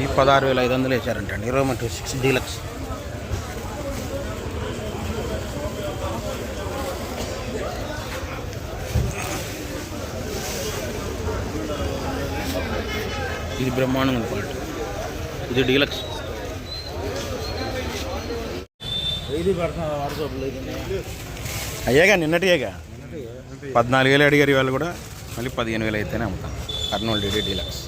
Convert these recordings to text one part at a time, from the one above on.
ఈ 16,500 వేసారంటండి. Roman 26 deluxe. ఇది బ్రహ్మాండం క్వాలిటీ. ఇది డీలక్స్. అయ్యాగా నిన్నటిగా 14,000 అడిగారు. ఇవాళ కూడా మళ్ళీ 15,000 అయితేనే అమ్ముతాం. కర్నూలు డీడీ డీలక్స్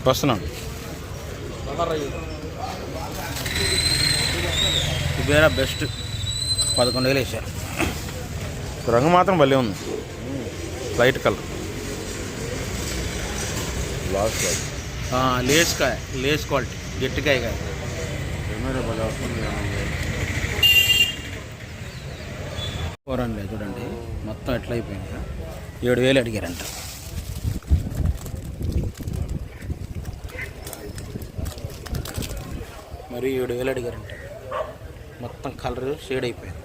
వస్తున్నాం. ఇవేరా బెస్ట్ 11,000 వేసారు. రంగు మాత్రం భలే ఉంది. లైట్ కలర్ లేస్కాయ, లేస్ క్వాలిటీ, గట్టికాయ కాయ. కూరండి చూడండి మొత్తం ఎట్లా అయిపోయింది. 7,000 అడిగారంట. మరి 7,000 అడిగారంట. మొత్తం కలర్ షేడ్ అయిపోయింది.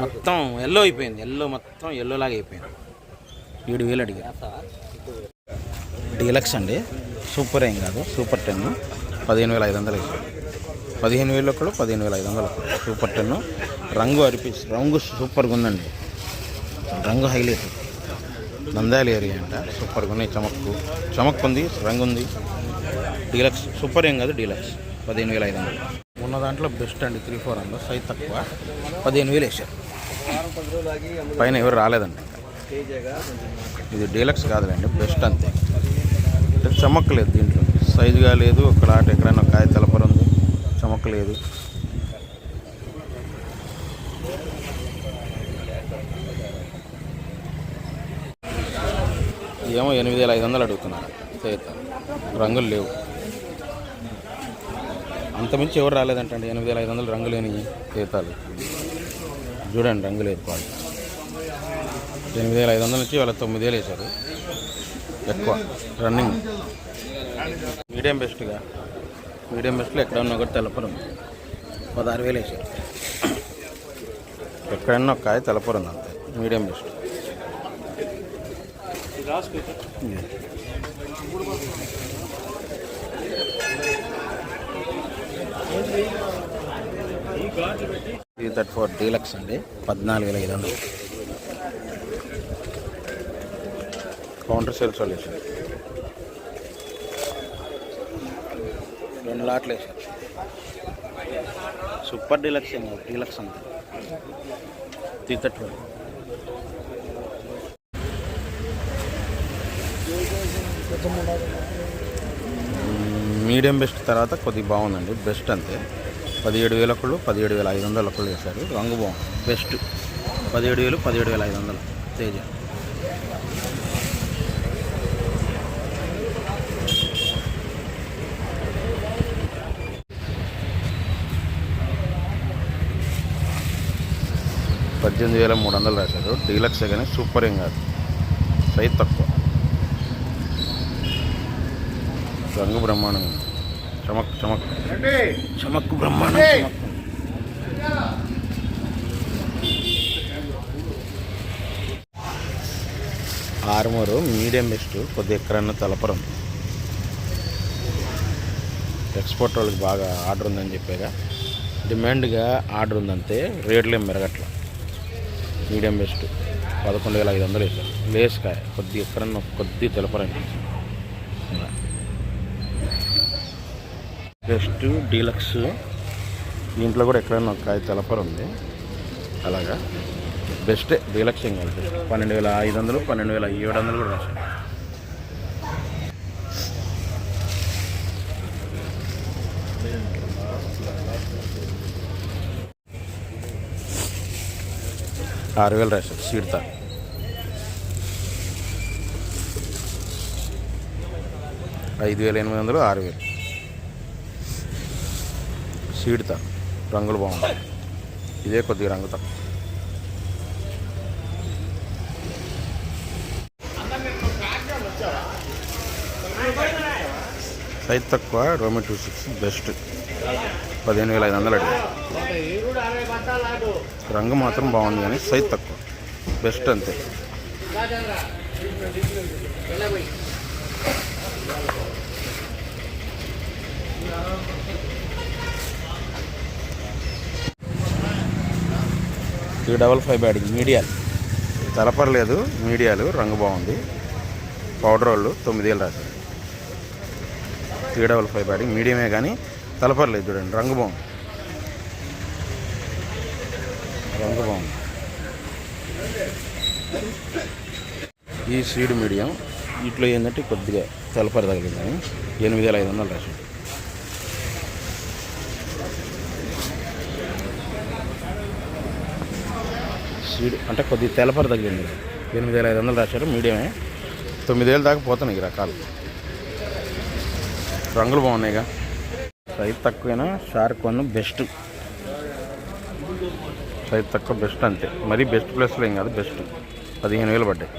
మొత్తం ఎల్లో అయిపోయింది. మొత్తం ఎల్లో లాగా అయిపోయింది. 7,000 అడిగారు. డీలక్స్ అండి. సూపర్ ఏం కాదు, సూపర్ 10 15,500 వేసారు. 15,000 ఒకడు, 15,500 ఒకడు. సూపర్ 10 రంగు అరిపిస్. రంగు సూపర్గా ఉందండి. రంగు హైలైట్. నంద్యాల ఏరియా అంట. సూపర్గా ఉన్నాయి. చమక్కు ఉంది, రంగు ఉంది. డీలక్స్ సూపర్ ఏం కాదు, డీలక్స్ 15,500. ఉన్న దాంట్లో బెస్ట్ అండి. 3-4 అందులో సైజ్ తక్కువ 15,000 వేసారు. పైన ఎవరు రాలేదండి. ఇది డీలక్స్ కాదులేండి, బెస్ట్ అంతే. చమక్కలేదు దీంట్లో, సైజుగా లేదు. ఒక ఆట ఎక్కడైనా కాయ తెలపర ఉంది, చమక్కలేదు. ఏమో 8,500 అడుగుతున్నారు. రంగులు లేవు. అంతమించి ఎవరు రాలేదంటండి. 8,500 రంగు లేని తీతాలు చూడండి. రంగు లేదు క్వాలిటీ. 8,500 నుంచి వాళ్ళ 9,000 వేశారు. ఎక్కువ రన్నింగ్. మీడియం బెస్ట్గా, మీడియం బెస్ట్లో ఎక్కడ ఉన్నా ఒకటి తెల్లపురం 16,000 వేసారు. ఎక్కడన్నా ఒక కాయ తెల్లపురం అంతే. Medium best. $334 డీలక్స్ అండి. 14,500. కౌంటర్ సేల్ సొల్యూషన్ 2 లాట్లు వేసారు. సూపర్ డీలక్స్ ఏమో, డీలక్స్ అంతే. 334. మీడియం బెస్ట్ తర్వాత కొద్దిగా బాగుందండి. బెస్ట్ అంతే. 17,000 ఒకళ్ళు, 17,500 ఒకళ్ళు వేశారు. రంగు బాగుంది. బెస్ట్ 17,000, 17,500 తేజ. $18,300 రాశారు. డీలక్స్ కానీ సూపర్ ఏం కాదు, సైజ్ తక్కువ. రంగు బ్రహ్మాండం. చమక్కు బ్రహ్మాండం. Armoor medium best. కొద్దిగా ఎక్కడన్నా తలపరం. ఎక్స్పోర్ట్ వాళ్ళకి బాగా ఆర్డర్ ఉందని చెప్పాగా, డిమాండ్గా ఆర్డర్ ఉందంతే. రేట్లు ఏం మెరగట్ల. మీడియం బెస్ట్ 11,500 వేసారు. లేస్కాయ కొద్దిగా ఎక్కడన్నా కొద్దిగా తెలపరండి. Best deluxe. దీంట్లో కూడా ఎక్కడైనా ఒక కాయ తెలపర ఉంది. అలాగా బెస్టే. డీలక్స్ ఏం కాదు, బెస్ట్. 12,500, 12,700 కూడా రాశారు. $6,000 రాశారు. సీడ్తా 5,800, 6,000. సీడ్తా రంగులు బాగుంటాయి. ఇదే కొద్దిగా రంగు తక్కువ. సైజ్ తక్కువ. రోమి 26 బెస్ట్. 15,500 అడిగారు. రంగు మాత్రం బాగుంది కానీ సైజ్ తక్కువ. బెస్ట్ అంతే. 355 బ్యాడింగ్ మీడియాలు, తెలపర్లేదు మీడియాలు, రంగు బాగుంది. పౌడర్ వాళ్ళు 9,000 రాశారు. 355 బ్యాడింగ్ మీడియమే కానీ తెలపర్లేదు. చూడండి రంగు బాగుంది, రంగు బాగుంది. ఈ సీడ్ మీడియం, వీటిలో ఏంటంటే కొద్దిగా తెలపర తగిలిందని 8,500 రాశాడు. సీడ్ అంటే కొద్దిగా తెలపర తగిలింది, 8,500 రాశారు. మీడియమే 9,000 దాకా పోతున్నాయి ఈ రకాలు. రంగులు బాగున్నాయిగా. సైజ్ తక్కువైనా షార్క్ వన్ బెస్ట్, సైజ్ తక్కువ బెస్ట్ అంతే. మరీ బెస్ట్ ప్లేస్లో ఏం కాదు, బెస్ట్. 15,000 పడ్డాయి.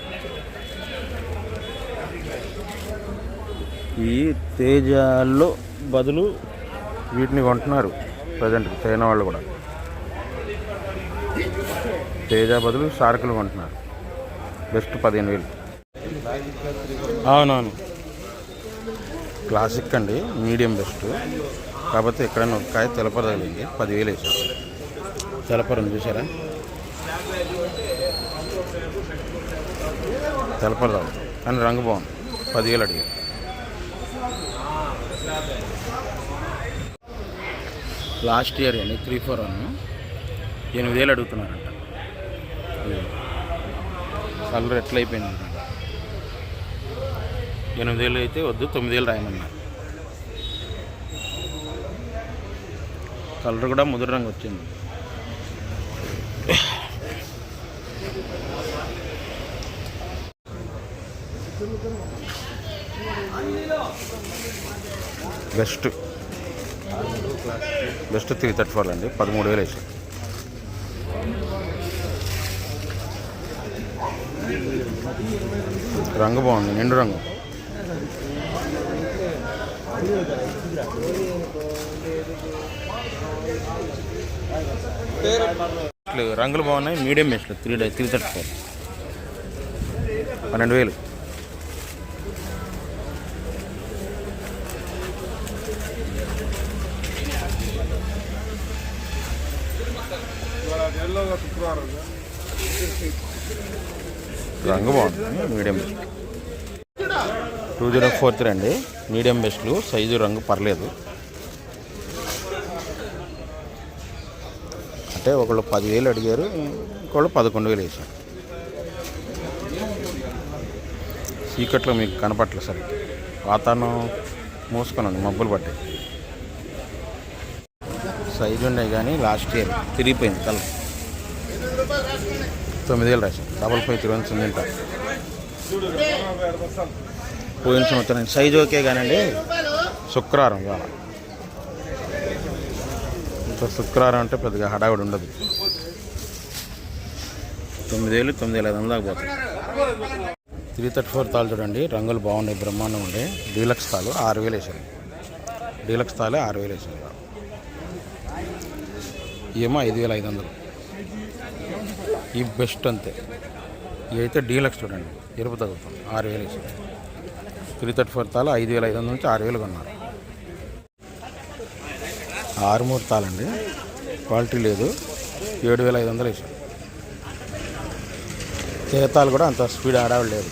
ఈ తేజాల్లో బదులు వీటిని కొంటున్నారు ప్రజెంట్ చైనా వాళ్ళు కూడా. తేజ బదులు షార్కులు కొంటున్నారు. బెస్ట్ 15,000. అవునవును, క్లాసిక్ అండి, మీడియం బెస్ట్. కాకపోతే ఎక్కడైనా ఒక కాయ తెలపర తగిలింది, 10,000 వేసారు. తెలపరని చూసారా, తెలపర తగ్గుతుంది కానీ రంగు బాగుంది. 10,000 అడిగారు. లాస్ట్ ఇయర్ అండి 341 8,000 అడుగుతున్నారంట. కలర్ ఎట్లా అయిపోయింది. 8,000 అయితే వద్దు, 9,000 రాయమన్నారు. కలర్ కూడా ముదురు రంగు వచ్చింది. బెస్ట్ 334 అండి, 13,000 వేసారు. రంగు బాగుంది, నిండు రంగు. రంగులు బాగున్నాయి. Medium best 334, 12,000. రంగు బాగుంది, మీడియం బెస్ట్. 2043 అండి, మీడియం బెస్ట్లు. సైజు రంగు పర్లేదు. అంటే ఒకళ్ళు 10,000 అడిగారు, ఇంకోళ్ళు 11,000 వేసారు. చీకట్లో మీకు కనపట్లేదు సరే, వాతావరణం మూసుకున్నాను, మబ్బులు పట్టాయి. సైజు ఉన్నాయి కానీ లాస్ట్ ఇయర్ తిరిగిపోయింది కలర్. 9,000 రాశారు. 55 తిరుగుతుంది పోయిన సంవత్సరం. సైజు ఓకే కానండి, శుక్రవారం ఇవాళ. ఇంకా శుక్రవారం అంటే పెద్దగా హడావిడి ఉండదు. 9,000 9,500 దాకా పోతుంది. 334 తాళ్ళు చూడండి, రంగులు బాగున్నాయి, బ్రహ్మాండం ఉండే. డీలక్స్ తాళ్ళు 6,000 వేసారు. డీలక్స్ తాళే 6,000 వేసారు. ఏమో 5,500. ఈ బెస్ట్ అంతే. ఇవి అయితే డీలక్స్ చూడండి, ఎరుపు తగ్గుతాం. 6,000 వేసారు. 334 తాళ 5,500 నుంచి 6,000 కొన్నారు. 6 తాళండి, క్వాలిటీ లేదు. 7,500 వేసారు. తేతాలు కూడా అంత స్పీడ్ ఆడావిడ లేదు.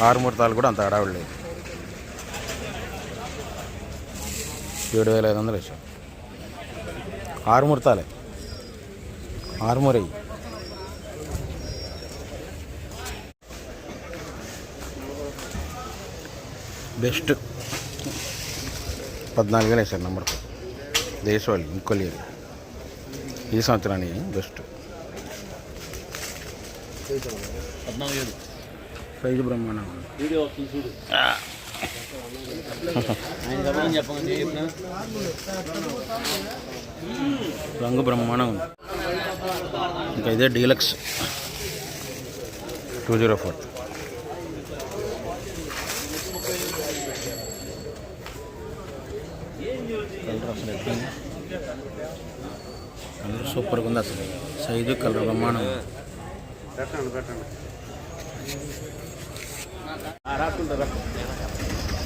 6 తాళ్ళు కూడా అంత ఆడావిడ లేదు. 7,500 వేసారు. 6 తాళే, 6 అయ్యి. బెస్ట్ 14,000 వేసారు. నెంబర్ దేశవాళి ఇంకొల్లి ఈ సంవత్సరానికి బెస్ట్. 14,000 సైజు బ్రహ్మాండం. రంగు బ్రహ్మాండం ఉంది. ఇంకా ఇదే డీలక్స్ 204. కలర్ అసలు ఎట్లుంది, కలర్ సూపర్గా ఉంది అసలు. సైజు కలర్ బ్రహ్మాండం.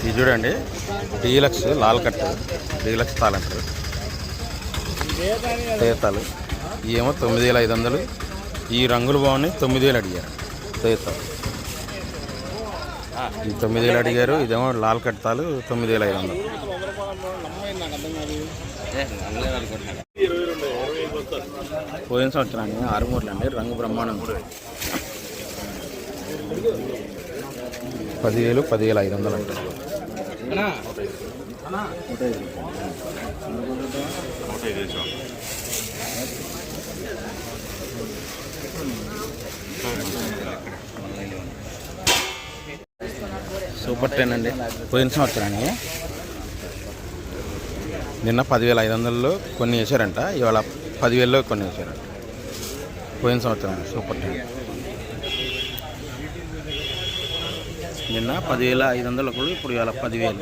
ఇది చూడండి, డీలక్స్ లాల్ కట్, డీలక్స్ తాళంటారు. తేతాలు ఏమో 9,500, ఈ రంగులు బాగున్నాయి, 9,000 అడిగారు. ఈ 9,000 అడిగారు. ఇదేమో లాల్ కట్టాలు 9,500. పోయిన సంవత్సరాన్ని 6 మూటలు అండి. రంగు బ్రహ్మాండం. 10,000, 10,500 అంటారు. సూపర్ 10 అండి. పోయిన సంవత్సరాన్ని నిన్న 10,500లో కొన్ని వేసారంట, ఇవాళ 10,000లో కొన్ని వేసారంట. పోయిన సంవత్సరాన్ని సూపర్ 10 నిన్న 10,500 ఇప్పుడు ఇవాళ 10,000.